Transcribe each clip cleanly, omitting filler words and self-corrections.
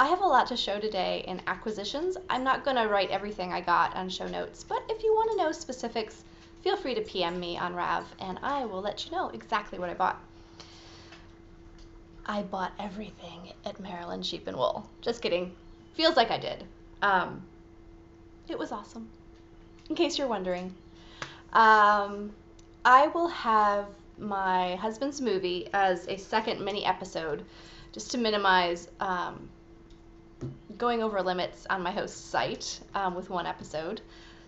I have a lot to show today in acquisitions. I'm not going to write everything I got on show notes, but if you want to know specifics, feel free to PM me on Rav, and I will let you know exactly what I bought. I bought everything at Maryland Sheep and Wool. Just kidding. Feels like I did. It was awesome. In case you're wondering. I will have my husband's movie as a second mini episode, just to minimize going over limits on my host's site with one episode.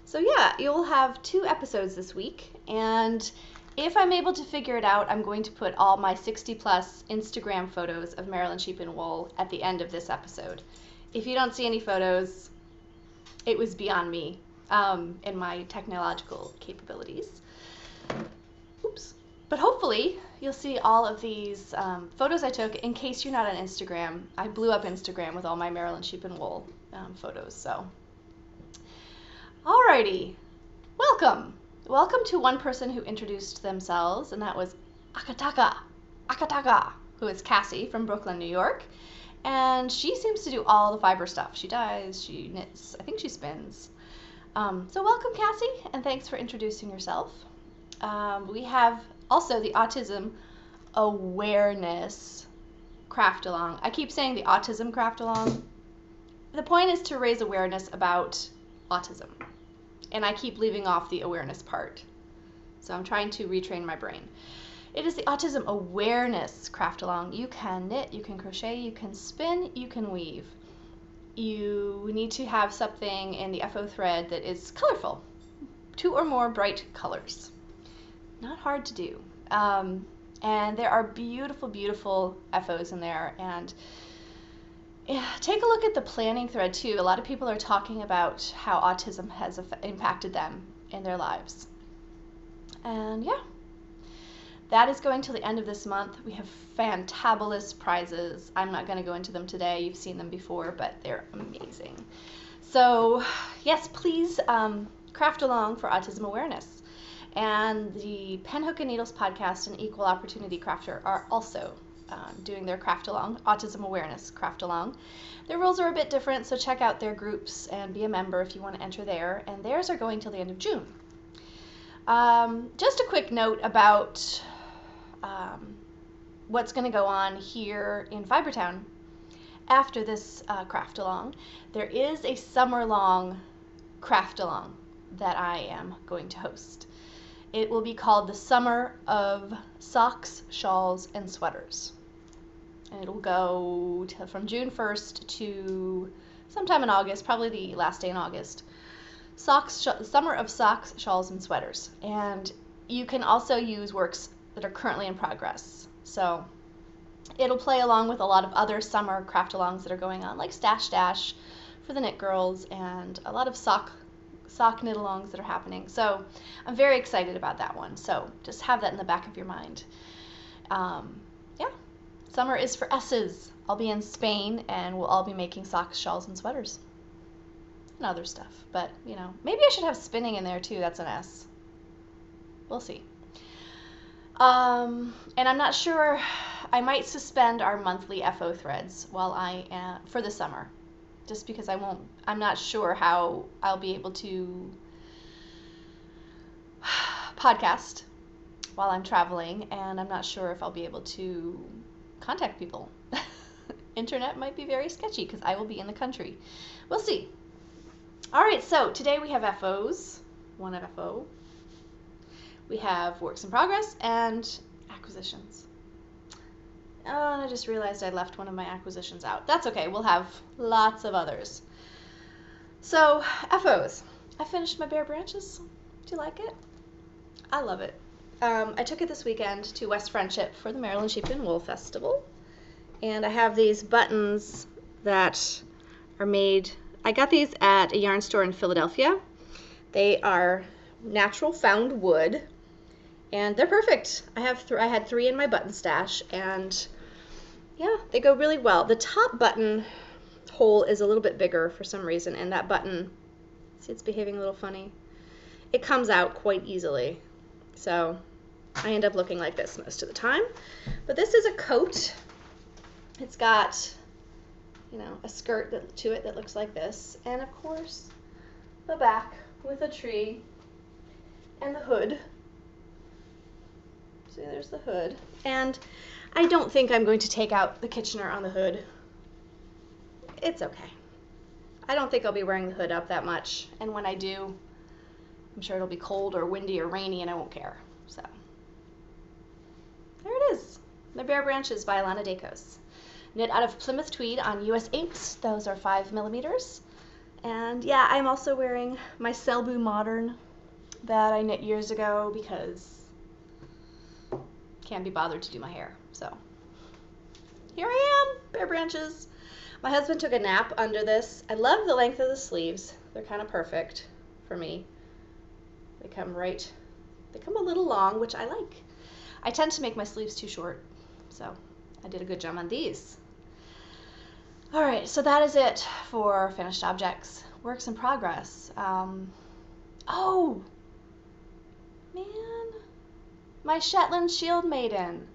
So yeah, you'll have 2 episodes this week, and if I'm able to figure it out, I'm going to put all my 60+ Instagram photos of Maryland Sheep and Wool at the end of this episode. If you don't see any photos, it was beyond me and my technological capabilities. Oops. But hopefully you'll see all of these photos I took. In case you're not on Instagram, I blew up Instagram with all my Maryland Sheep and Wool photos. So, alrighty, welcome. Welcome to one person who introduced themselves, and that was Akataka, who is Cassie from Brooklyn, New York. And she seems to do all the fiber stuff. She dyes, she knits, I think she spins. So welcome, Cassie, and thanks for introducing yourself. We have also the Autism Awareness Craft Along. I keep saying the Autism Craft Along. The point is to raise awareness about autism, and I keep leaving off the awareness part. So I'm trying to retrain my brain. It is the Autism Awareness Craft Along. You can knit, you can crochet, you can spin, you can weave. You need to have something in the FO thread that is colorful. 2 or more bright colors. Not hard to do. And there are beautiful, beautiful FOs in there. And yeah, take a look at the planning thread too. A lot of people are talking about how autism has impacted them in their lives. And yeah, that is going till the end of this month. We have fantabulous prizes. I'm not going to go into them today. You've seen them before, but they're amazing. So yes, please craft along for autism awareness. And the Pen Hook and Needles podcast and Equal Opportunity Crafter are also doing their craft along, autism awareness craft along. Their rules are a bit different, so check out their groups and be a member if you want to enter there. And theirs are going till the end of June. Just a quick note about what's going to go on here in Fibertown after this craft along. There is a summer-long craft along that I am going to host. It will be called the Summer of Socks, Shawls, and Sweaters. And it'll go from June 1st to sometime in August, probably the last day in August. Summer of Socks, Shawls, and Sweaters. And you can also use works that are currently in progress. So it'll play along with a lot of other summer craft alongs that are going on, like Stash Dash for the Knit Girls, and a lot of sock knit alongs that are happening. So I'm very excited about that one. So just have that in the back of your mind. Yeah, summer is for S's. I'll be in Spain, and we'll all be making socks, shawls, and sweaters. And other stuff. But, you know, maybe I should have spinning in there too. That's an S. We'll see. And I'm not sure, I might suspend our monthly FO threads while I am, for the summer, just because I'm not sure how I'll be able to podcast while I'm traveling, and I'm not sure if I'll be able to contact people. Internet might be very sketchy because I will be in the country. We'll see. All right, so today we have FOs, one FO. We have works in progress and acquisitions. Oh, and I just realized I left one of my acquisitions out. That's okay, we'll have lots of others. So, FOs. I finished my bare branches. Do you like it? I love it. I took it this weekend to West Friendship for the Maryland Sheep and Wool Festival. And I have these buttons that are made, I got these at a yarn store in Philadelphia. They are natural found wood, and they're perfect. I had 3 in my button stash, and yeah, they go really well. The top button hole is a little bit bigger for some reason, and that button, see, it's behaving a little funny. It comes out quite easily, so I end up looking like this most of the time. But this is a coat. It's got a skirt to it that looks like this. And of course, the back with a tree and the hood. See, there's the hood. And I don't think I'm going to take out the Kitchener on the hood. It's okay. I don't think I'll be wearing the hood up that much. And when I do, I'm sure it'll be cold or windy or rainy and I won't care. So there it is. The Bare Branches by Alana Dacos. Knit out of Plymouth tweed on US 8s. Those are 5mm. And yeah, I'm also wearing my Selbu Modern that I knit years ago because can't be bothered to do my hair. So here I am, Bare Branches. My husband took a nap under this. I love the length of the sleeves. They're kind of perfect for me. They come a little long, which I like. I tend to make my sleeves too short, so I did a good job on these. All right, so that is it for finished objects. Works in progress. Oh, man, my Shetland Shield Maiden.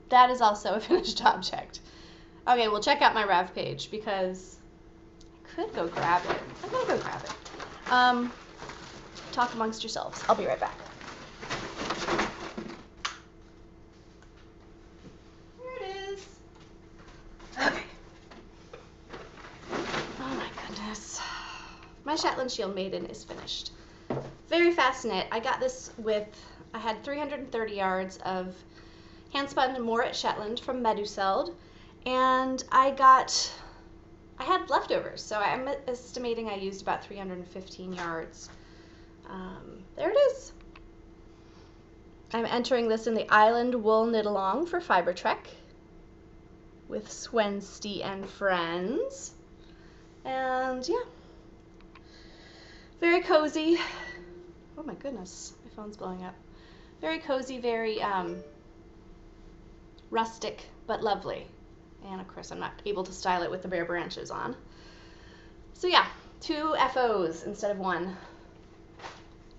That is also a finished object. Okay, well, check out my Rev page because I could go grab it. I'm gonna go grab it. Talk amongst yourselves. I'll be right back. Here it is. Okay. Oh my goodness. My Shetland Shield Maiden is finished. Very fast knit. I got this I had 330 yards of handspun Morit Shetland from Meduseld, and I had leftovers, so I'm estimating I used about 315 yards. There it is. I'm entering this in the Island Wool Knit Along for Fiber Trek with Swensty and Friends. And yeah, very cozy. Oh my goodness, my phone's blowing up. Very cozy, very rustic, but lovely. And of course, I'm not able to style it with the Bare Branches on. So yeah, 2 FOs instead of 1.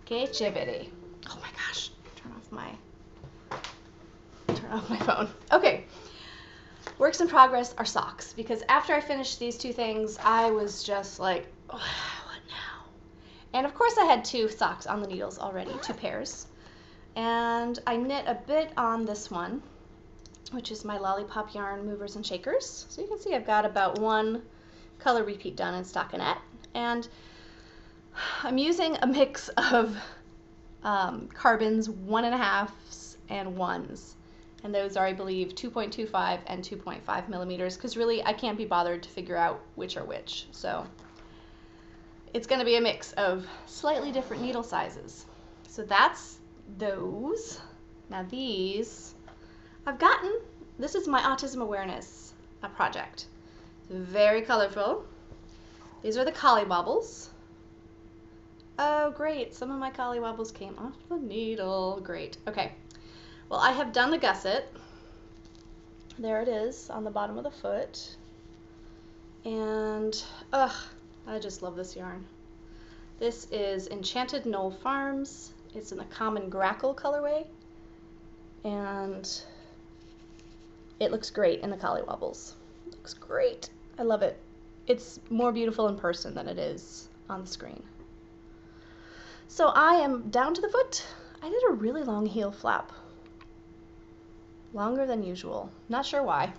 Okay, chivity. Oh my gosh, turn off my phone. Okay, works in progress are socks, because after I finished these 2 things, I was just like, oh, what now? And of course I had 2 socks on the needles already, 2 pairs. And I knit a bit on this one, which is my Lollipop Yarn Movers and Shakers. So you can see I've got about 1 color repeat done in stockinette. And I'm using a mix of carbons, 1.5s and 1s. And those are, I believe, 2.25 and 2.5mm, because really I can't be bothered to figure out which are which. So it's going to be a mix of slightly different needle sizes. So that's those. Now these I've gotten. This is my autism awareness project. It's very colorful. These are the Collie Wobbles. Oh, great. Some of my Collie Wobbles came off the needle. Great. Okay. Well, I have done the gusset. There it is on the bottom of the foot. And, I just love this yarn. This is Enchanted Knoll Farms. It's in the Common Grackle colorway. And it looks great in the Collie Wobbles. It looks great. I love it. It's more beautiful in person than it is on the screen. So I am down to the foot. I did a really long heel flap. Longer than usual. Not sure why,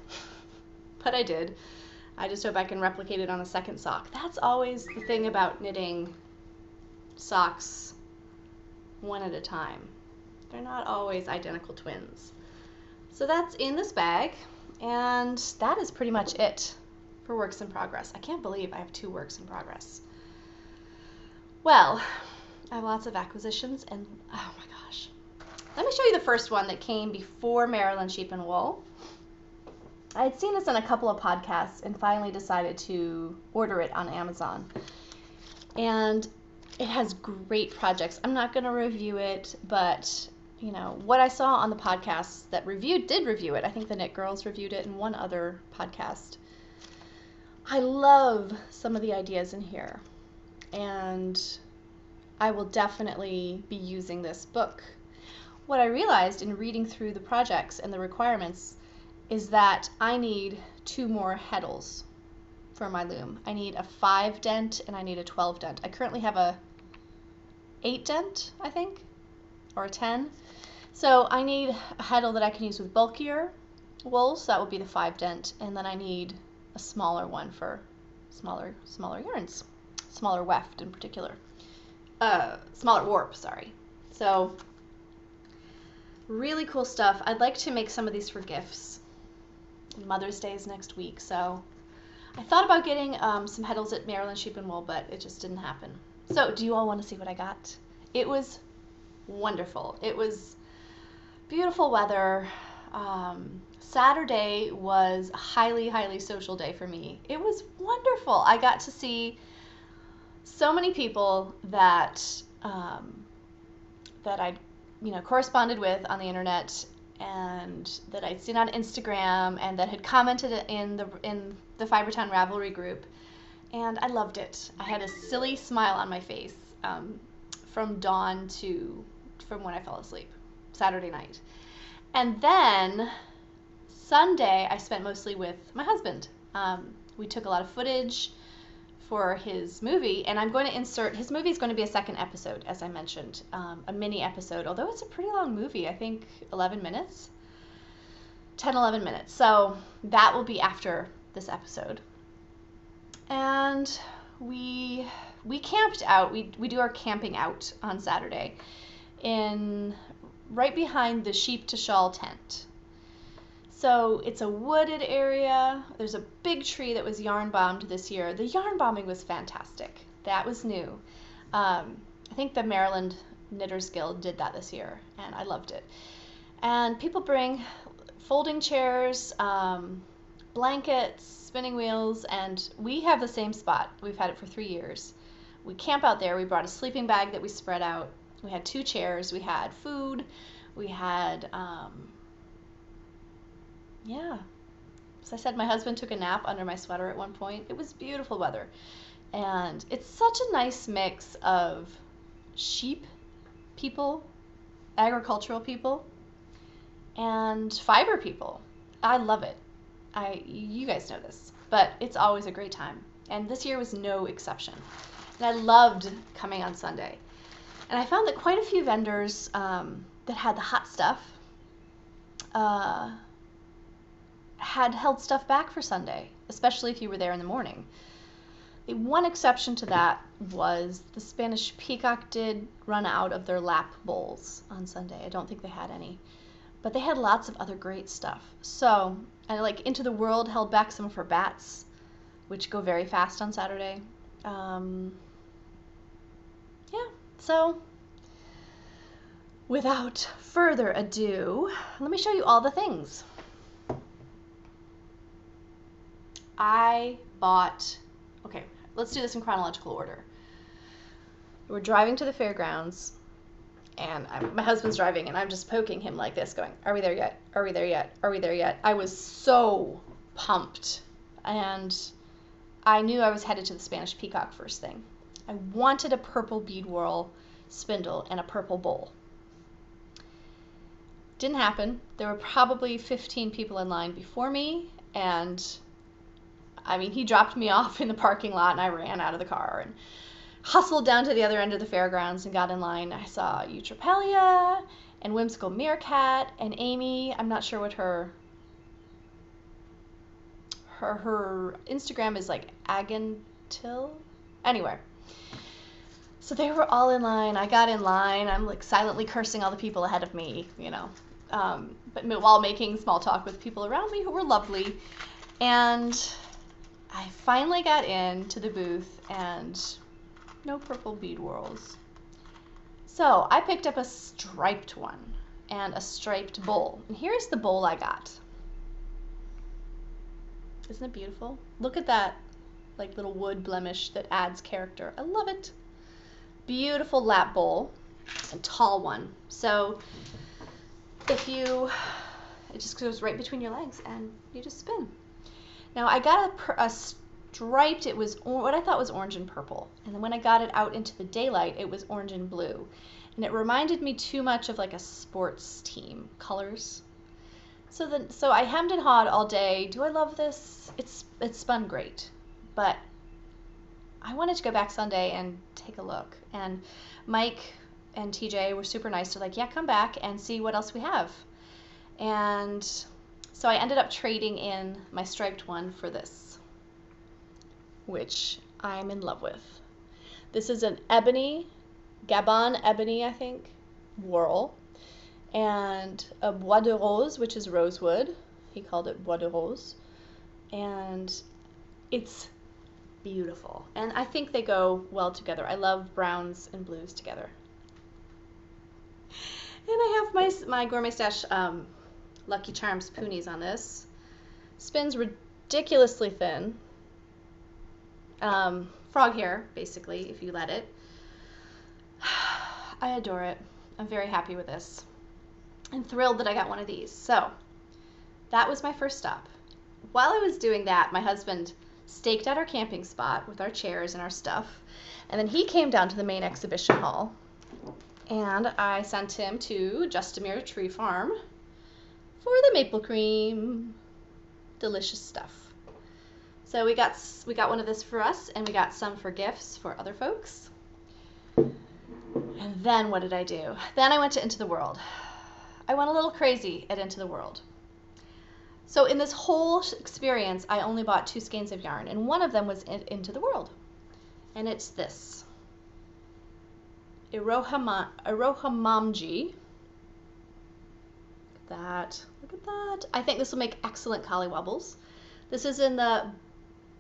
but I did. I just hope I can replicate it on a second sock. That's always the thing about knitting socks one at a time. They're not always identical twins. So that's in this bag, and that is pretty much it for works in progress. I can't believe I have 2 works in progress. Well, I have lots of acquisitions, and oh my gosh. Let me show you the first one that came before Maryland Sheep and Wool. I had seen this in a couple of podcasts and finally decided to order it on Amazon. And it has great projects. I'm not going to review it, but you know, what I saw on the podcasts that did review it. I think the Knit Girls reviewed it in one other podcast. I love some of the ideas in here, and I will definitely be using this book. What I realized in reading through the projects and the requirements is that I need 2 more heddles for my loom. I need a 5 dent and I need a 12 dent. I currently have a 8 dent, I think, or a 10. So I need a heddle that I can use with bulkier wool, so that will be the 5 dent, and then I need a smaller one for smaller yarns, smaller weft in particular, smaller warp, sorry. So really cool stuff. I'd like to make some of these for gifts. Mother's Day is next week, so I thought about getting some heddles at Maryland Sheep and Wool, but it just didn't happen. So do you all want to see what I got? It was wonderful. It was beautiful weather. Saturday was a highly social day for me. It was wonderful. I got to see so many people that that I'd corresponded with on the internet, and that I'd seen on Instagram, and that had commented in the Fibertown Ravelry group, and I loved it. I had a silly smile on my face from dawn from when I fell asleep Saturday night. And then Sunday I spent mostly with my husband. We took a lot of footage for his movie, and I'm going to insert, his movie is going to be a second episode, as I mentioned, a mini episode, although it's a pretty long movie, I think 11 minutes, 10-11 minutes, so that will be after this episode. And we camped out, we do our camping out on Saturday right behind the Sheep to Shawl tent. So it's a wooded area. There's a big tree that was yarn bombed this year. The yarn bombing was fantastic. That was new. I think the Maryland Knitters Guild did that this year, and I loved it. And people bring folding chairs, blankets, spinning wheels, and we have the same spot. We've had it for 3 years. We camp out there. We brought a sleeping bag that we spread out. We had 2 chairs. We had food. We had... yeah. As I said, my husband took a nap under my sweater at one point. It was beautiful weather. And it's such a nice mix of sheep people, agricultural people, and fiber people. I love it. You guys know this, but it's always a great time. And this year was no exception. And I loved coming on Sunday. And I found that quite a few vendors that had the hot stuff had held stuff back for Sunday, especially if you were there in the morning. The one exception to that was the Spanish Peacock did run out of their lap bowls on Sunday. I don't think they had any, but they had lots of other great stuff. So, and like Into the World held back some of her bats, which go very fast on Saturday. Yeah, so without further ado, let me show you all the things. I bought, okay, let's do this in chronological order. We're driving to the fairgrounds, and my husband's driving, and I'm just poking him like this, going, are we there yet? Are we there yet? Are we there yet? I was so pumped, and I knew I was headed to the Spanish Peacock first thing. I wanted a purple bead whorl spindle and a purple bowl. Didn't happen. There were probably 15 people in line before me, and I mean, he dropped me off in the parking lot, and I ran out of the car and hustled down to the other end of the fairgrounds and got in line. I saw Eutrapelia and Whimsical Meerkat and Amy. I'm not sure what her Instagram is, like Agantil. Anyway, so they were all in line. I got in line. I'm like silently cursing all the people ahead of me, but while making small talk with people around me who were lovely. And I finally got into the booth, and no purple bead whorls. So I picked up a striped one and a striped bowl. And here's the bowl I got. Isn't it beautiful? Look at that like little wood blemish that adds character. I love it. Beautiful lap bowl, a tall one. So it just goes right between your legs and you just spin. Now I got a striped, it was what I thought was orange and purple. And then when I got it out into the daylight, it was orange and blue. And it reminded me too much of like a sports team colors. So I hemmed and hawed all day. Do I love this? It's spun great, but I wanted to go back Sunday and take a look. And Mike and TJ were super nice. They're like, yeah, come back and see what else we have. And so I ended up trading in my striped one for this, which I'm in love with. This is an ebony, Gabon ebony, I think, whorl, and a bois de rose, which is rosewood. He called it bois de rose. And it's beautiful. And I think they go well together. I love browns and blues together. And I have my Gourmet Stash Lucky Charms Poonies on this. Spins ridiculously thin. Frog hair, basically, if you let it. I adore it. I'm very happy with this. I'm thrilled that I got one of these. So that was my first stop. While I was doing that, my husband staked out our camping spot with our chairs and our stuff. And then he came down to the main exhibition hall. And I sent him to Justamere Tree Farm for the maple cream. Delicious stuff. So we got one of this for us, and we got some for gifts for other folks. And then what did I do? Then I went to Into the World. I went a little crazy at Into the World. So in this whole experience, I only bought 2 skeins of yarn, and one of them was Into the World. And it's this. Irohamamji. Look at that. I think this will make excellent collie wobbles. This is in the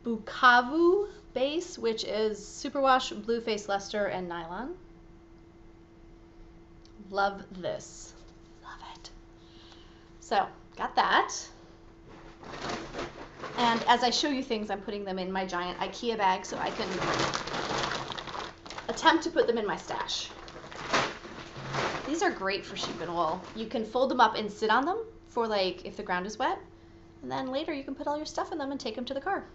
Bukavu base, which is superwash, blue face luster, and nylon. Love this. Love it. So, got that. And as I show you things, I'm putting them in my giant Ikea bag so I can attempt to put them in my stash. These are great for sheep and wool. You can fold them up and sit on them for like if the ground is wet. And then later you can put all your stuff in them and take them to the car.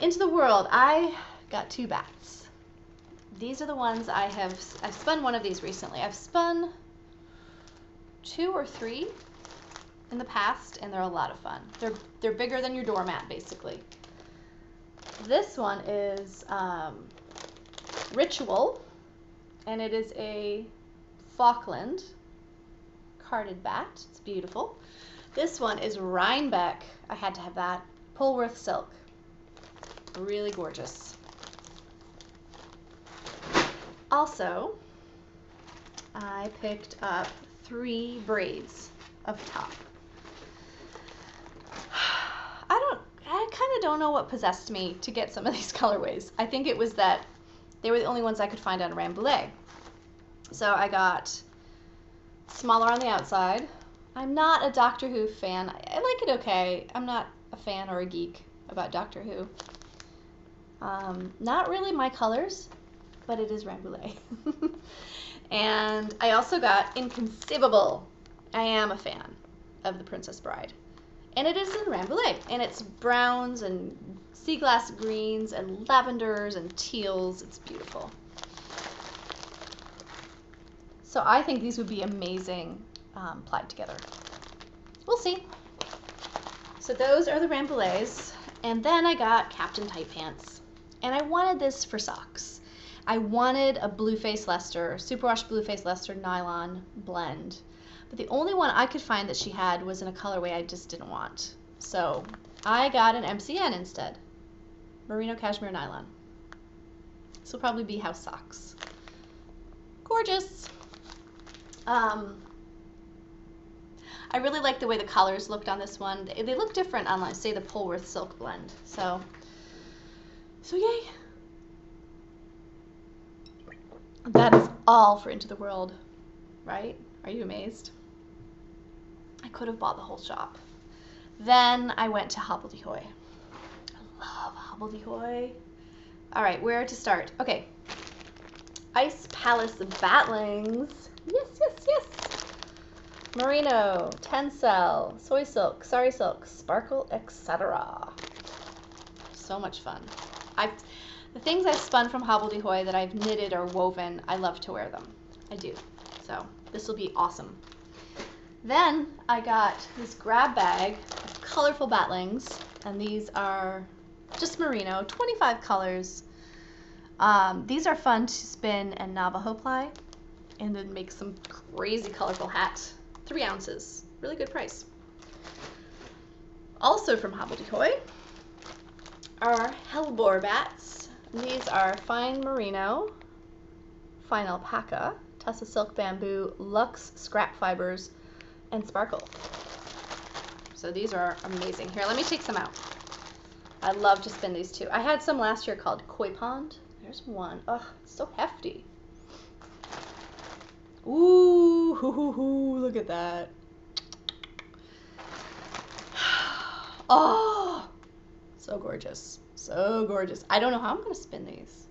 Into the World, I got 2 bats. These are the ones I've spun one of these recently. I've spun 2 or 3 in the past, and they're a lot of fun. They're bigger than your doormat, basically. This one is Ritual, and it is a Falkland carded bat. It's beautiful. This one is Rhinebeck. I had to have that. Polworth silk. Really gorgeous. Also, I picked up 3 braids of top. I kind of don't know what possessed me to get some of these colorways. I think it was that they were the only ones I could find on Rambouillet. So I got smaller on the outside. I'm not a Doctor Who fan. I like it okay. I'm not a fan or a geek about Doctor Who. Not really my colors, but it is Rambouillet. And I also got Inconceivable. I am a fan of The Princess Bride. And it is in Rambouillet. And it's browns and sea glass greens and lavenders and teals. It's beautiful. So I think these would be amazing plied together. We'll see. So those are the Rambouillets. And then I got Captain Tight Pants. And I wanted this for socks. I wanted a blue face Leicester, superwash blue face Leicester nylon blend. But the only one I could find that she had was in a colorway I just didn't want. So I got an MCN instead. Merino Cashmere Nylon. This will probably be house socks. Gorgeous. I really like the way the colors looked on this one. They look different on, like, say, the Polworth Silk blend. So yay. That is all for Into the World, right? Are you amazed? I could have bought the whole shop. Then I went to Hubble Decoy. I love Hubble Decoy. All right, where to start? Okay. Ice Palace Batlings. Yes, yes, yes. Merino, Tencel, Soy Silk, Sari Silk, Sparkle, etc. So much fun. The things I've spun from Hubble Decoy that I've knitted or woven, I love to wear them. I do. So this will be awesome. Then I got this grab bag of colorful batlings, and these are just merino, 25 colors. These are fun to spin and Navajo ply, and then make some crazy colorful hat. 3 ounces, really good price. Also from Hubble Decoy are Hubble Bats. These are fine merino, fine alpaca, tussa silk bamboo, luxe scrap fibers, and sparkle. So these are amazing. Here, let me take some out. I love to spin these too. I had some last year called Koi Pond. There's one. Oh, it's so hefty. Ooh, hoo, hoo, hoo, look at that. Oh, so gorgeous. So gorgeous. I don't know how I'm going to spin these.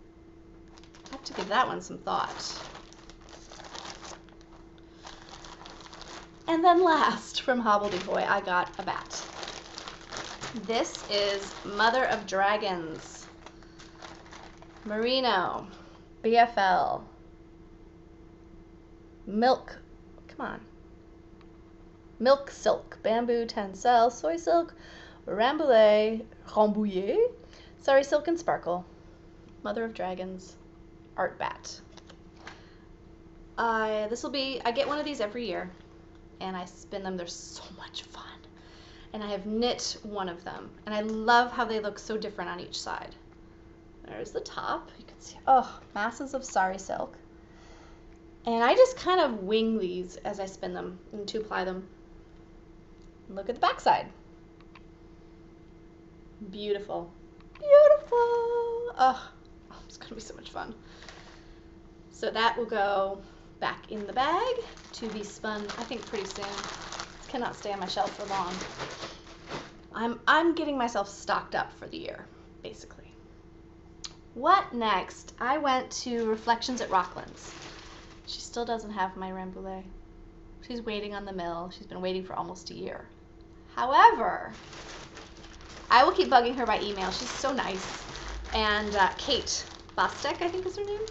I have to give that one some thought. And then last, from Hubble Decoy, I got a bat. This is Mother of Dragons. Merino, BFL, milk, come on, milk silk, bamboo, tencel, soy silk, rambouillet, sari silk, and sparkle. Mother of Dragons art bat. I get one of these every year, and I spin them. They're so much fun. And I have knit one of them, and I love how they look so different on each side. There's the top. You can see, oh, masses of sari silk. And I just kind of wing these as I spin them and 2-ply them. And look at the back side. Beautiful. Beautiful. Oh, it's going to be so much fun. So that will go back in the bag to be spun, I think, pretty soon. It cannot stay on my shelf for long. I'm getting myself stocked up for the year, basically. What next? I went to Reflections at Rockland's. She still doesn't have my rambouillet. She's waiting on the mill. She's been waiting for almost a year. However, I will keep bugging her by email. She's so nice. And Kate Bostek, I think is her name.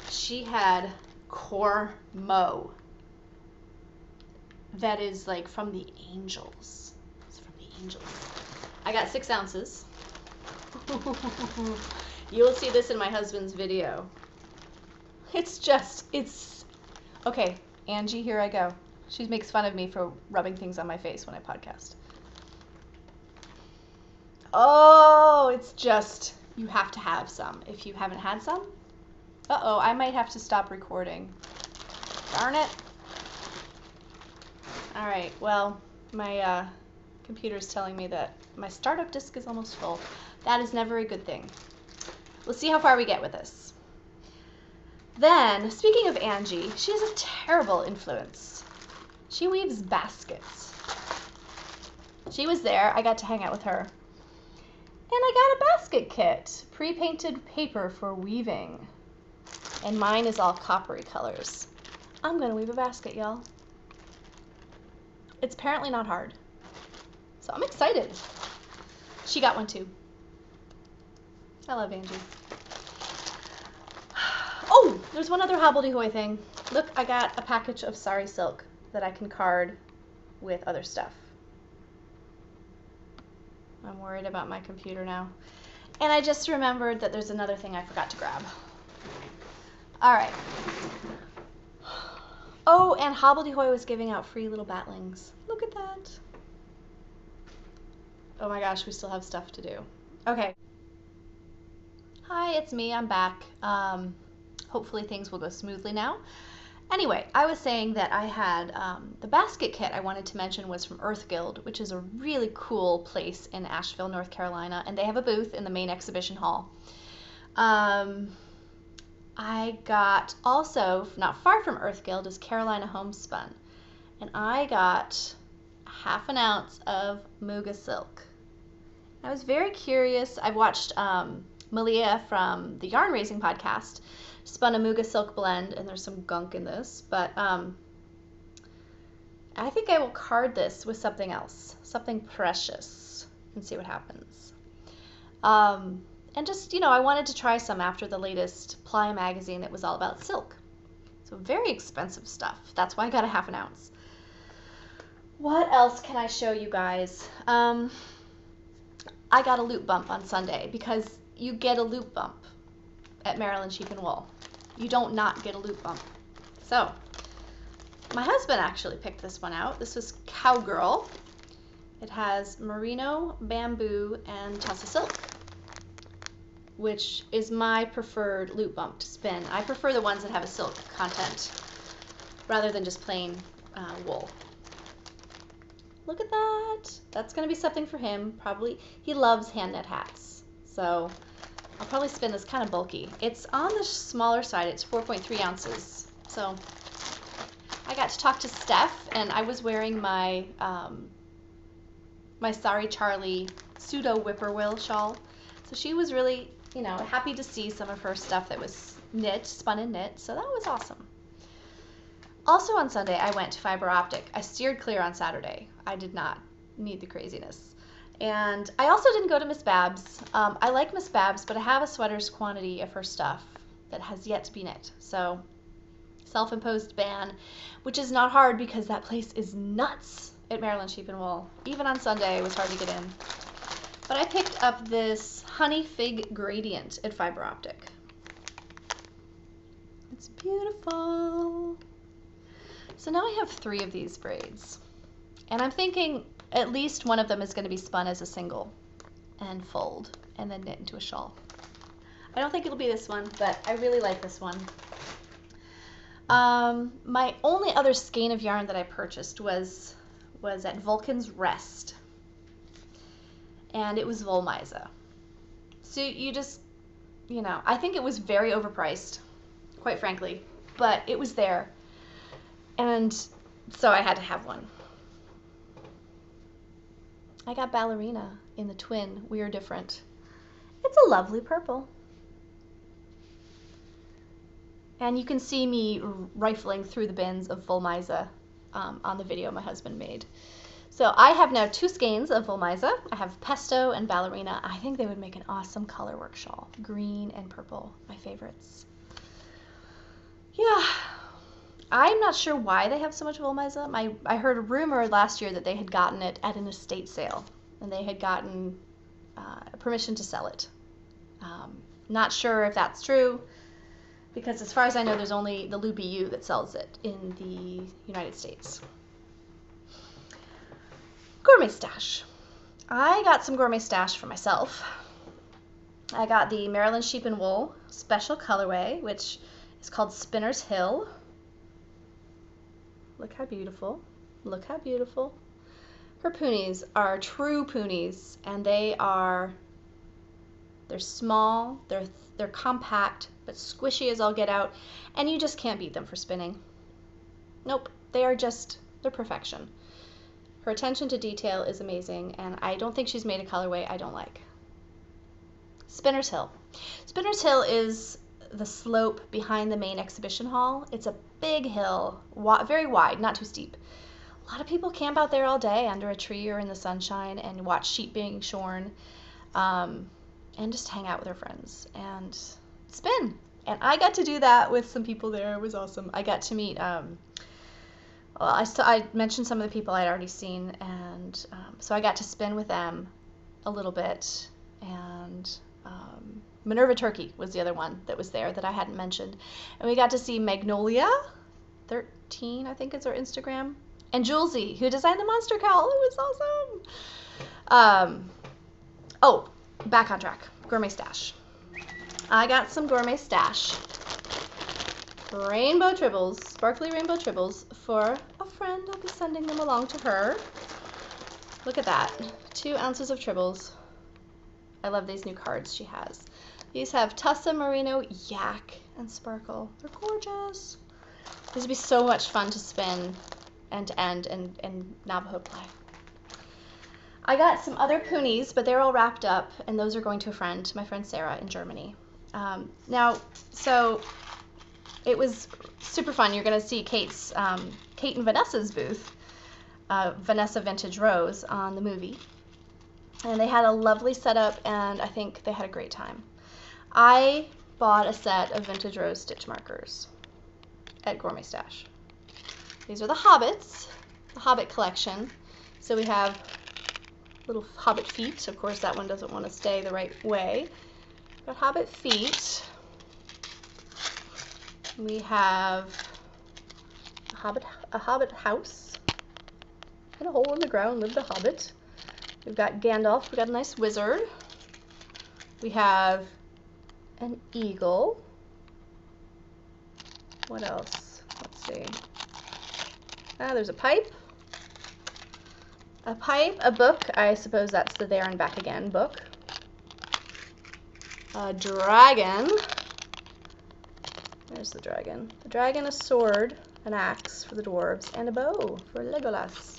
She had Cormo. That is like from the angels. It's from the angels. I got 6 ounces. You will see this in my husband's video. It's okay. Angie, here I go. She makes fun of me for rubbing things on my face when I podcast. Oh, it's just, you have to have some. If you haven't had some, uh-oh, I might have to stop recording. Darn it. All right, well, my computer's telling me that my startup disk is almost full. That is never a good thing. We'll see how far we get with this. Then, speaking of Angie, she has a terrible influence. She weaves baskets. She was there. I got to hang out with her. And I got a basket kit, pre-painted paper for weaving. And mine is all coppery colors. I'm going to weave a basket, y'all. It's apparently not hard. So I'm excited. She got one too. I love Angie. Oh, there's one other Hubble Decoy thing. Look, I got a package of sari silk that I can card with other stuff. I'm worried about my computer now. And I just remembered that there's another thing I forgot to grab. All right. Oh, and Hubble Decoy was giving out free little batlings. Look at that. Oh my gosh, we still have stuff to do. Okay. Hi, it's me. I'm back. Hopefully things will go smoothly now. Anyway, I was saying that I had the basket kit I wanted to mention was from Earth Guild, which is a really cool place in Asheville, North Carolina, and they have a booth in the main exhibition hall. I got also, not far from Earth Guild, is Carolina Homespun, and I got 1/2 ounce of Muga silk. I was very curious. I've watched Malia from the Yarn Raising podcast spun a Muga silk blend, and there's some gunk in this, but I think I will card this with something else, something precious, and see what happens. And just, you know, I wanted to try some after the latest Ply magazine that was all about silk. So very expensive stuff. That's why I got 1/2 ounce. What else can I show you guys? I got a loop bump on Sunday because you get a loop bump at Maryland Sheep and Wool. You don't not get a loop bump. So, my husband actually picked this one out. This was Cowgirl. It has merino, bamboo, and tussle silk, which is my preferred loop bump to spin. I prefer the ones that have a silk content rather than just plain wool. Look at that. That's going to be something for him. Probably, he loves hand knit hats. So I'll probably spin this. Kind of bulky. It's on the smaller side. It's 4.3 ounces. So I got to talk to Steph, and I was wearing my my Sorry Charlie pseudo whippoorwill shawl. So she was really, you know, happy to see some of her stuff that was knit, spun and knit. So that was awesome. Also on Sunday, I went to Fiber Optic. I steered clear on Saturday. I did not need the craziness. And I also didn't go to Miss Babs. I like Miss Babs, but I have a sweater's quantity of her stuff that has yet to be knit. So self-imposed ban, which is not hard because that place is nuts at Maryland Sheep and Wool. Even on Sunday, it was hard to get in. But I picked up this Honey Fig Gradient at Fiber Optic. It's beautiful. So now I have 3 of these braids. And I'm thinking at least one of them is going to be spun as a single and fold and then knit into a shawl. I don't think it'll be this one, but I really like this one. My only other skein of yarn that I purchased was at Vulcan's Rest. And it was Vulmiza. So you just, you know, I think it was very overpriced, quite frankly, but it was there. And so I had to have one. I got Ballerina in the twin. We Are Different. It's a lovely purple. And you can see me rifling through the bins of Vulmiza on the video my husband made. So I have now 2 skeins of Vulmiza. I have Pesto and Ballerina. I think they would make an awesome colorwork shawl. Green and purple, my favorites. Yeah. I'm not sure why they have so much Vulmiza. I heard a rumor last year that they had gotten it at an estate sale, and they had gotten permission to sell it. Not sure if that's true, because as far as I know, there's only the Loopy U that sells it in the United States. Gourmet Stash. I got some Gourmet Stash for myself. I got the Maryland Sheep and Wool special colorway, which is called Spinner's Hill. Look how beautiful. Look how beautiful. Her poonies are true poonies, and they're small, they're compact, but squishy as all get out, and you just can't beat them for spinning. Nope, they're perfection. Her attention to detail is amazing, and I don't think she's made a colorway I don't like. Spinner's Hill. Spinner's Hill is the slope behind the main exhibition hall. It's a big hill, very wide, not too steep. A lot of people camp out there all day under a tree or in the sunshine and watch sheep being shorn, and just hang out with their friends and spin. And I got to do that with some people there. It was awesome. I got to meet, I mentioned some of the people I'd already seen, and so I got to spin with them a little bit, and Minerva Turkey was the other one that was there that I hadn't mentioned. And we got to see Magnolia 13, I think is her Instagram, and Julesy, who designed the monster cowl. It was awesome. Oh, back on track. Gourmet Stash. I got some Gourmet Stash rainbow tribbles, sparkly rainbow tribbles for a friend. I'll be sending them along to her. Look at that. 2 ounces of tribbles. I love these new cards she has. These have Tussa, Merino, Yak, and Sparkle. They're gorgeous. These would be so much fun to spin end to end and Navajo ply. I got some other poonies, but they're all wrapped up, and those are going to a friend, my friend Sarah in Germany. So it was super fun. You're going to see Kate and Vanessa's booth, Vanessa Vintage Rose, on the movie. And they had a lovely setup, and I think they had a great time. I bought a set of Vintage Rose stitch markers at Gourmet Stash. These are the Hobbits, the Hobbit Collection. So we have little Hobbit feet. Of course, that one doesn't want to stay the right way. Got Hobbit feet. We have a Hobbit house. In a hole in the ground lived a Hobbit. We've got Gandalf. We've got a nice wizard. We have an eagle. What else? Let's see. There's a pipe. A book. I suppose that's the There and Back Again book. A dragon. There's the dragon. The dragon, a sword, an axe for the dwarves, and a bow for Legolas.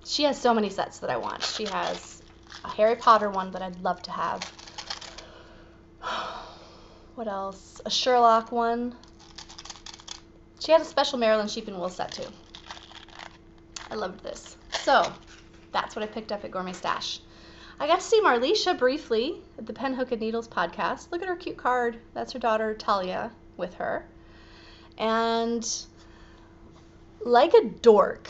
She has so many sets that I want. She has a Harry Potter one that I'd love to have. What else? A Sherlock one. She had a special Marilyn Sheep and Wool set too. I loved this. So, that's what I picked up at Gourmet Stash. I got to see Marlisha briefly at the Pen Hook and Needles podcast. Look at her cute card. That's her daughter Talia with her. And like a dork,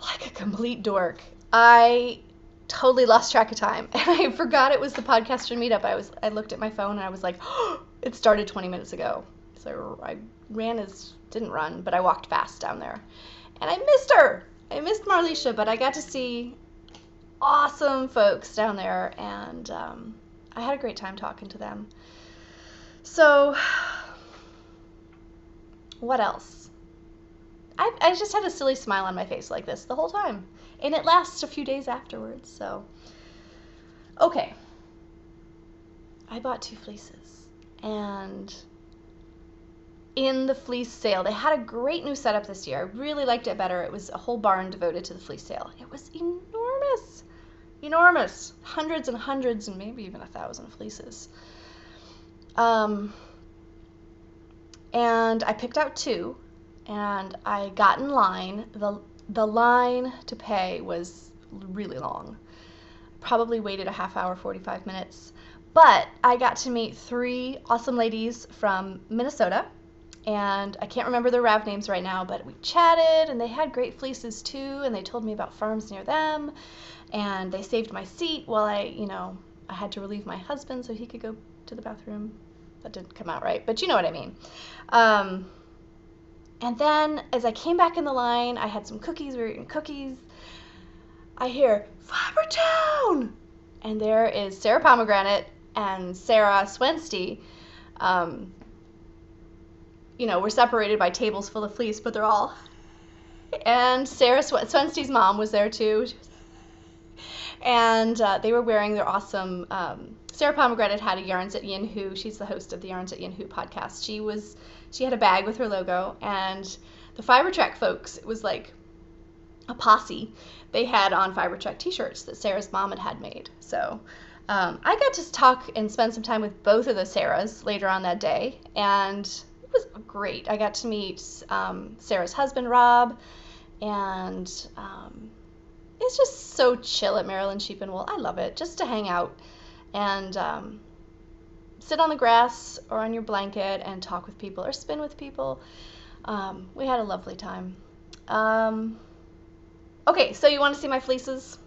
like a complete dork, I totally lost track of time. And I forgot it was the podcaster meetup. I looked at my phone and I was like, oh, it started 20 minutes ago. So I didn't run, but I walked fast down there. And I missed her. I missed Marlisha, but I got to see awesome folks down there, and I had a great time talking to them. So, what else? I just had a silly smile on my face like this the whole time, and it lasts a few days afterwards, so. Okay. I bought 2 fleeces, and in the Fleece Sale, they had a great new setup this year. I really liked it better. It was a whole barn devoted to the Fleece Sale. It was enormous. Enormous. Hundreds and hundreds and maybe even 1,000 fleeces. And I picked out 2, and I got in line. The line to pay was really long. Probably waited a half hour, 45 minutes. But I got to meet 3 awesome ladies from Minnesota. And I can't remember their RAV names right now, but we chatted, and they had great fleeces too, and they told me about farms near them, and they saved my seat while I had to relieve my husband so he could go to the bathroom. That didn't come out right, but you know what I mean. And then as I came back in the line, I had some cookies. We were eating cookies. I hear, Fiber Town! And there is Sarah Pomegranate and Sarah Swensty. We're separated by tables full of fleece, but they're all. And Sarah Swensty's mom was there too. And they were wearing their awesome. Sarah Pomegranate had a Yarns at Yin Hu. She's the host of the Yarns at Yin Hu podcast. She had a bag with her logo, and the Fiber Trek folks, it was like a posse. They had on Fiber Trek t-shirts that Sarah's mom had made. So I got to talk and spend some time with both of the Sarahs later on that day, and it was great. I got to meet Sarah's husband, Rob, and it's just so chill at Maryland Sheep and Wool. I love it, just to hang out and sit on the grass or on your blanket and talk with people or spin with people. We had a lovely time. Okay, so you want to see my fleeces?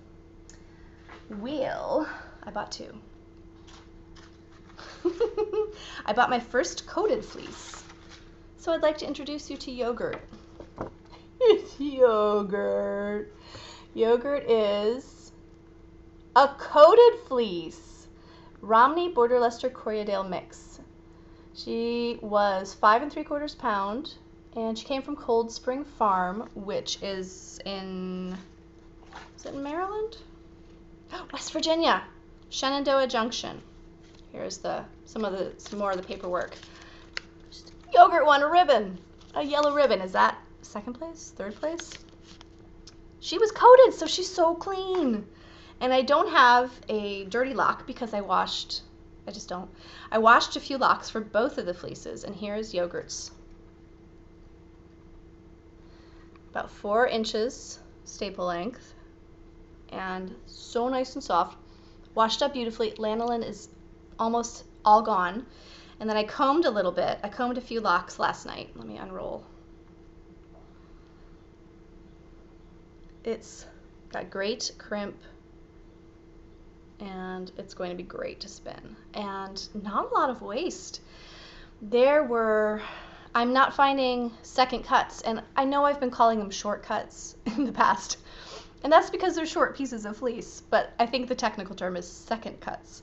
I bought 2. I bought my first coated fleece. So I'd like to introduce you to Yogurt. It's Yogurt. Yogurt is a coated fleece. Romney Border Leicester Corriedale mix. She was 5 3/4 pound, and she came from Cold Spring Farm, which is in Maryland? West Virginia, Shenandoah Junction. Here's some more of the paperwork. Yogurt won a ribbon, a yellow ribbon. Is that 2nd place, 3rd place? She was coated, so she's so clean. And I don't have a dirty lock because I washed a few locks for both of the fleeces, and here's Yogurt's. About 4 inches staple length, and so nice and soft. Washed up beautifully. Lanolin is almost all gone. And then I combed a little bit. I combed a few locks last night. Let me unroll It's got great crimp, and it's going to be great to spin. And not a lot of waste. I'm not finding second cuts, and I know I've been calling them shortcuts in the past, and that's because they're short pieces of fleece, but I think the technical term is second cuts.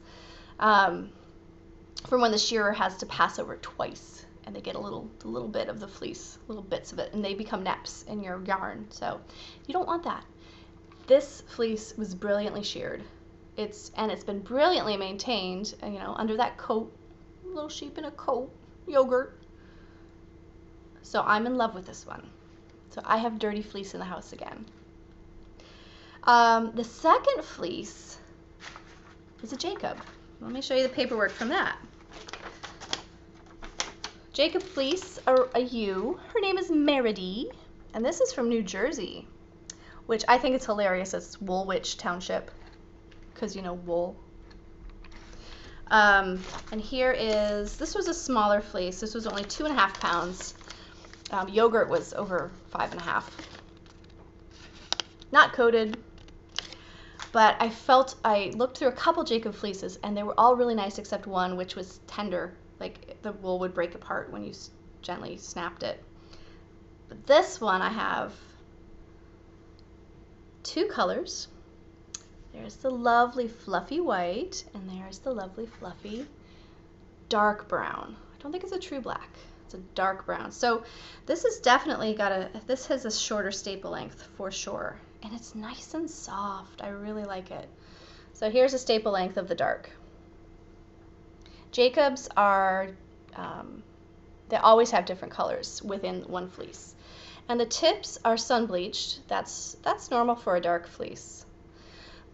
From when the shearer has to pass over twice, and they get a little bit of the fleece, little bits of it, and they become neps in your yarn. So you don't want that. This fleece was brilliantly sheared. It's been brilliantly maintained, you know, under that coat, little sheep in a coat, yogurt. So I'm in love with this one. So I have dirty fleece in the house again. The second fleece is a Jacob. Let me show you the paperwork from that. Jacob fleece, a ewe. Her name is Marley, and this is from New Jersey, which I think is hilarious. It's Woolwich Township, because, you know, wool. And this was a smaller fleece. This was only 2.5 pounds. Yogurt was over 5.5. Not coated, but I looked through a couple Jacob fleeces, and they were all really nice except one, which was tender. Like, the wool would break apart when you gently snapped it. But this one, I have 2 colors. There's the lovely fluffy white, and there's the lovely fluffy dark brown. I don't think it's a true black. It's a dark brown. So this has definitely this has a shorter staple length for sure. And it's nice and soft. I really like it. So here's a staple length of the dark. Jacobs are, they always have different colors within one fleece. And the tips are sun bleached. That's normal for a dark fleece.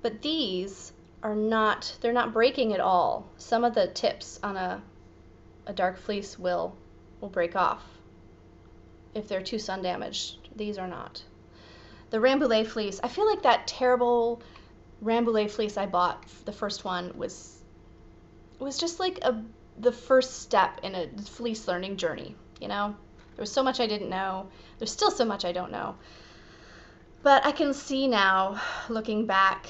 But these are not, they're not breaking at all. Some of the tips on a dark fleece will break off if they're too sun damaged. These are not. The Rambouillet fleece, I feel like that terrible Rambouillet fleece I bought, the first one, was just like the first step in a fleece learning journey, you know? There was so much I didn't know. There's still so much I don't know. But I can see now, looking back,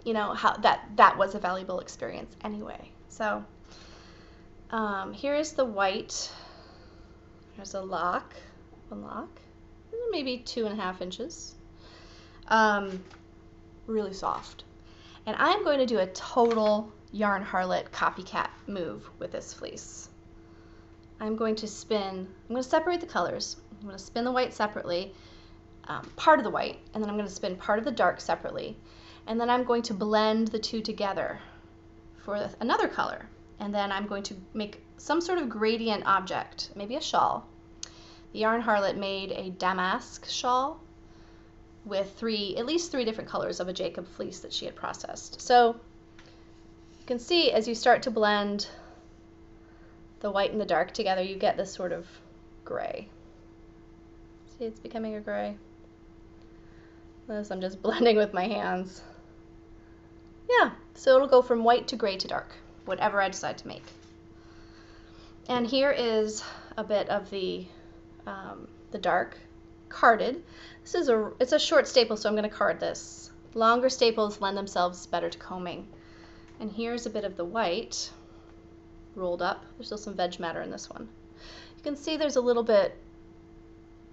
you know, how that was a valuable experience anyway. So here is the white. There's a lock, one lock, maybe 2.5 inches. Really soft. And I'm going to do a total Yarn Harlot copycat move with this fleece. I'm going to separate the colors. I'm going to spin the white separately, part of the white, and then I'm going to spin part of the dark separately. And then I'm going to blend the two together for another color. And then I'm going to make some sort of gradient object, maybe a shawl. The Yarn Harlot made a damask shawl with at least three different colors of a Jacob fleece that she had processed. So you can see as you start to blend the white and the dark together, you get this sort of gray. See, it's becoming a gray. This I'm just blending with my hands. Yeah, so it'll go from white to gray to dark, whatever I decide to make. And here is a bit of the dark carded. It's a short staple, so I'm going to card this. Longer staples lend themselves better to combing. And here's a bit of the white rolled up. There's still some veg matter in this one. You can see there's a little bit,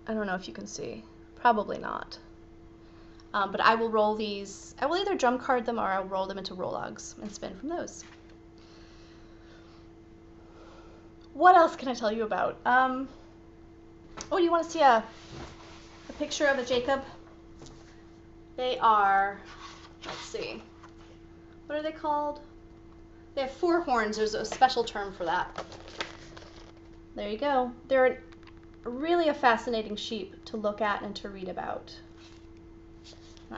I don't know if you can see, probably not. But I will roll these, I will either drum card them or I'll roll them into roll-logs and spin from those. What else can I tell you about? Oh, you want to see a picture of a Jacob? They are, let's see, what are they called? They have 4 horns. There's a special term for that. There you go. They're really a fascinating sheep to look at and to read about.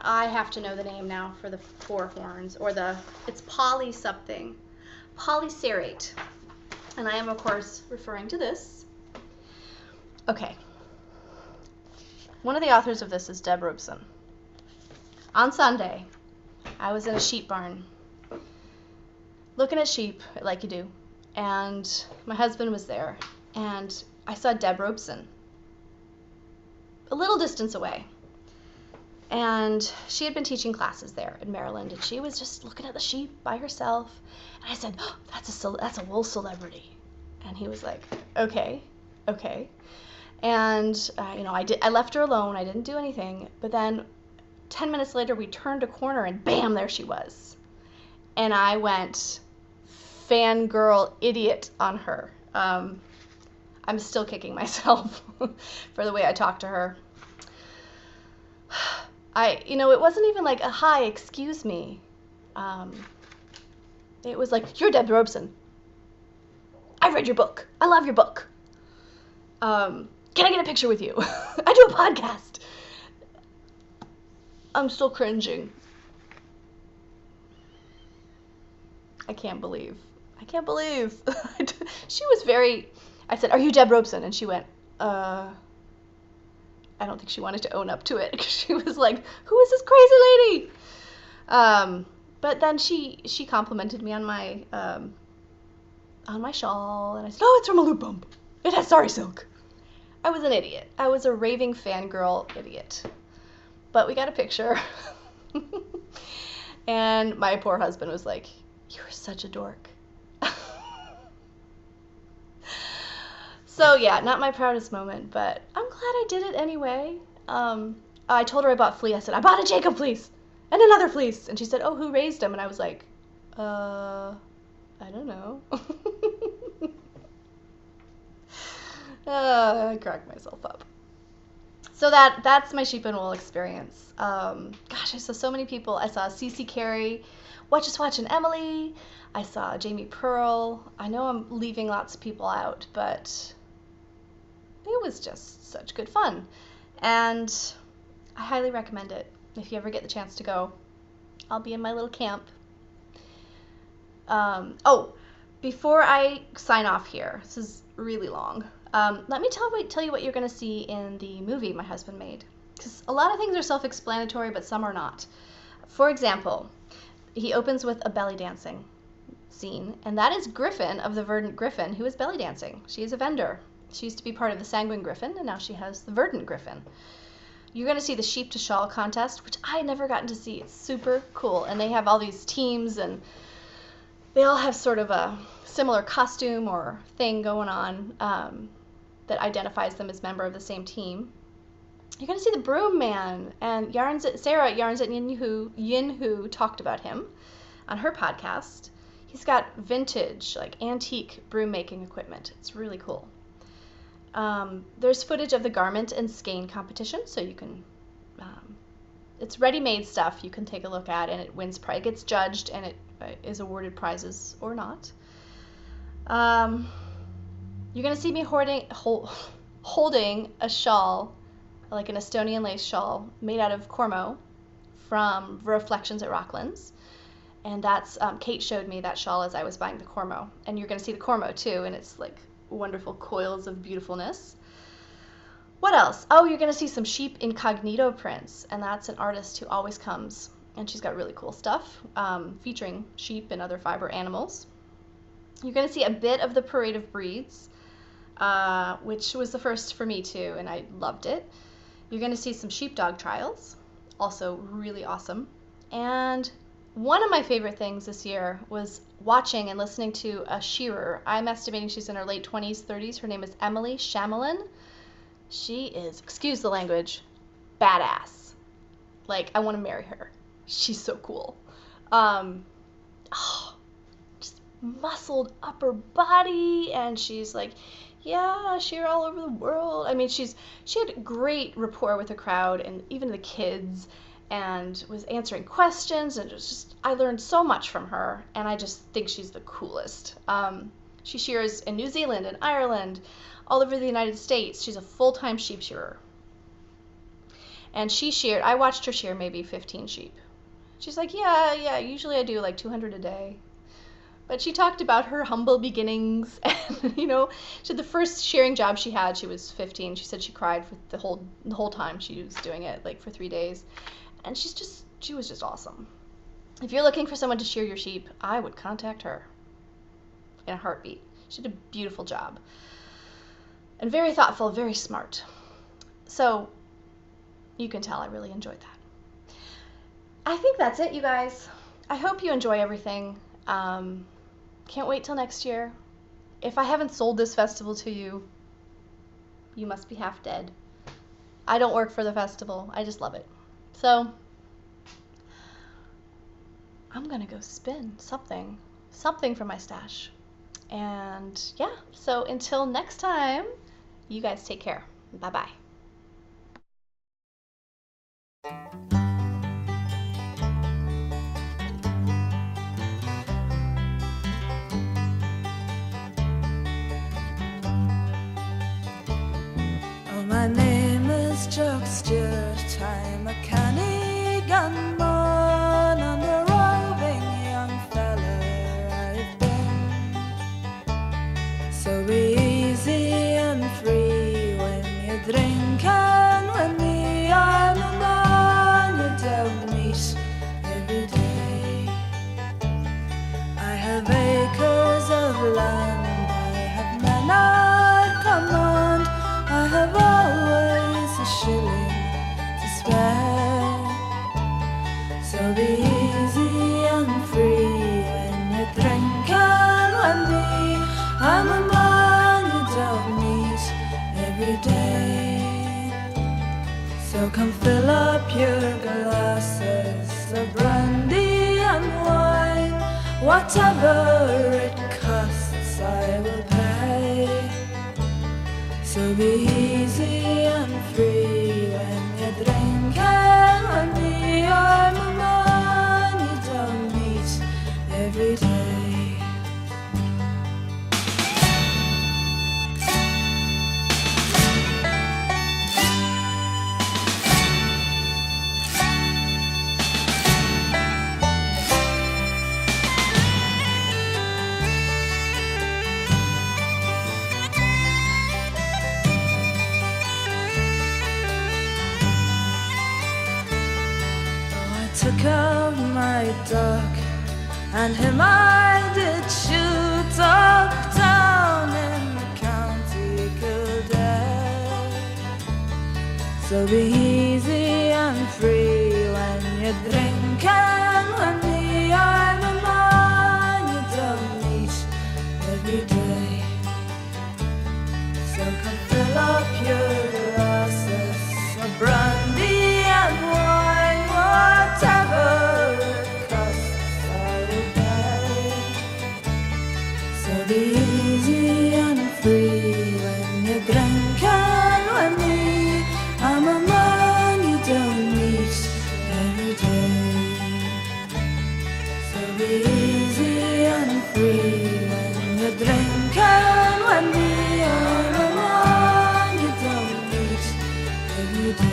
I have to know the name now for the 4 horns, or it's poly something. Polycerate. And I am, of course, referring to this. Okay. One of the authors of this is Deb Robeson. On Sunday, I was in a sheep barn looking at sheep like you do, and my husband was there, and I saw Deb Robeson a little distance away. And she had been teaching classes there in Maryland, and she was just looking at the sheep by herself. And I said, oh, that's a wool celebrity. And he was like, okay. And I left her alone. I didn't do anything. But then 10 minutes later, we turned a corner, and bam, there she was. And I went fangirl idiot on her. I'm still kicking myself for the way I talked to her. It wasn't even like a hi, excuse me. It was like, you're Deb Robeson. I read your book. I love your book. Can I get a picture with you? I do a podcast. I'm still cringing. I can't believe. She was very, I said, are you Deb Robeson? And she went, I don't think she wanted to own up to it, because she was like, who is this crazy lady? But then she complimented me on my shawl, and I said, oh, it's from a loop bump. It has sari silk. I was an idiot. I was a raving fangirl idiot. But we got a picture. And my poor husband was like, you're such a dork. So yeah, not my proudest moment, but I'm glad I did it anyway. I told her I bought fleece. I said, I bought a Jacob fleece and another fleece. And she said, oh, who raised them? And I was like, I don't know. I cracked myself up. So that's my sheep and wool experience. Gosh, I saw so many people. I saw Cece Carey, watching Emily. I saw Jamie Pearl. I know I'm leaving lots of people out, but it was just such good fun. And I highly recommend it if you ever get the chance to go. I'll be in my little camp. Before I sign off here, this is really long. Let me tell you what you're going to see in the movie my husband made. Because a lot of things are self-explanatory, but some are not. For example, he opens with a belly dancing scene, and that is Griffin of the Verdant Griffin, who is belly dancing. She is a vendor. She used to be part of the Sanguine Griffin, and now she has the Verdant Griffin. You're going to see the sheep to shawl contest, which I had never gotten to see. It's super cool, and they have all these teams, and they all have sort of a similar costume or thing going on that identifies them as member of the same team. You're going to see the Broom Man, and Sarah at Yarns at Yinhu talked about him on her podcast. He's got vintage, like antique broom making equipment. It's really cool. There's footage of the garment and skein competition, so you can, it's ready-made stuff you can take a look at, and it wins prize. It gets judged, and it is awarded prizes or not. You're going to see me holding a shawl, like an Estonian lace shawl, made out of Cormo from Reflections at Rocklands. And that's, Kate showed me that shawl as I was buying the Cormo. And you're going to see the Cormo too, and it's like wonderful coils of beautifulness. What else? Oh, you're going to see some sheep incognito prints, and that's an artist who always comes, and she's got really cool stuff featuring sheep and other fiber animals. You're going to see a bit of the Parade of Breeds, which was the first for me too, and I loved it. You're going to see some sheepdog trials, also really awesome. And one of my favorite things this year was watching and listening to a shearer. I'm estimating she's in her late 20s, 30s. Her name is Emily Shamelin. She is, excuse the language, badass. Like, I want to marry her. She's so cool. Just muscled upper body, and she's like, yeah, I shear all over the world. I mean, she had great rapport with the crowd and even the kids, and was answering questions, and it was just, I learned so much from her, and I just think she's the coolest. She shears in New Zealand and Ireland, all over the United States. She's a full-time sheep shearer. And I watched her shear maybe 15 sheep. She's like, yeah, usually I do like 200 a day. But she talked about her humble beginnings, and she the first shearing job she had, she was 15. She said she cried for the whole time she was doing it, like for 3 days. And she was just awesome. If you're looking for someone to shear your sheep, I would contact her in a heartbeat. She did a beautiful job. And very thoughtful, very smart. So you can tell I really enjoyed that. I think that's it, you guys. I hope you enjoy everything. Can't wait till next year. If I haven't sold this festival to you, you must be half dead. I don't work for the festival. I just love it. So I'm gonna go spin something from my stash. And yeah, so until next time, you guys take care. Bye-bye. My name is Chuck Stewart, I'm a canny gunman and a roving young fella I've been. So be easy and free when you drink, and when me I'm a man you don't meet every day. I have acres of land, I have men at command, I have always a shilling to spare. So be easy and free when you drink, and when me I'm a man you don't meet every day. So come fill up your glasses of brandy and wine, whatever it costs I will pay. So be easy and free when you drink, and when me I'm a man you don't meet every day. Took out my dog, and him I did shoot up down in the county Kildare. So be easy and free when you drink, and when me I'm a man you don't meet every day. So come fill up your glasses of brandy and wine, whatever it costs I will pay. So be easy and free when you drink, and when me I'm a man you don't meet every day. So be easy and free when you drink, and when me I'm a man you don't meet every day.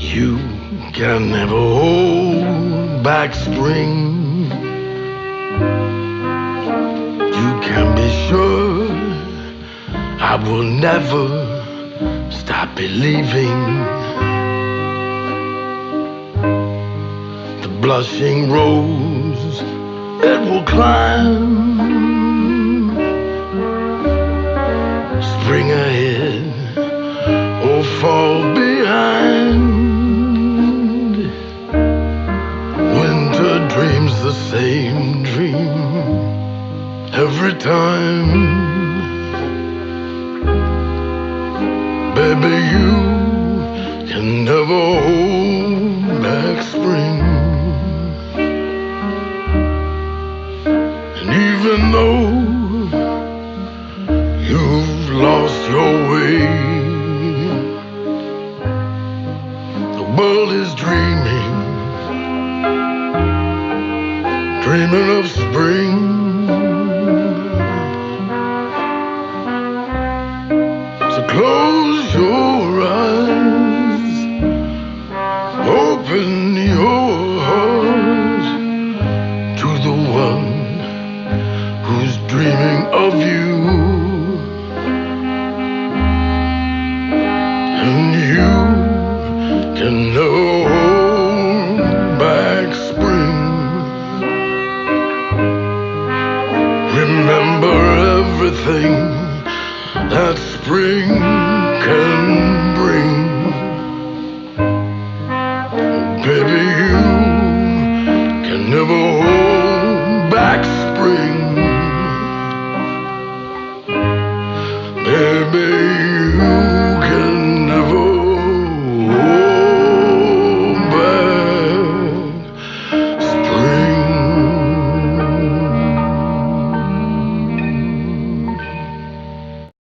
You can never hold back spring. You can be sure I will never stop believing. The blushing rose, it will climb. Spring ahead or fall behind. Winter dreams the same dream every time. Baby, you can never hold back spring. And even though you've lost your way, the world is dreaming of spring. So close your eyes, open your heart to the one who's dreaming of everything that spring can bring. Baby, you can never hold back spring.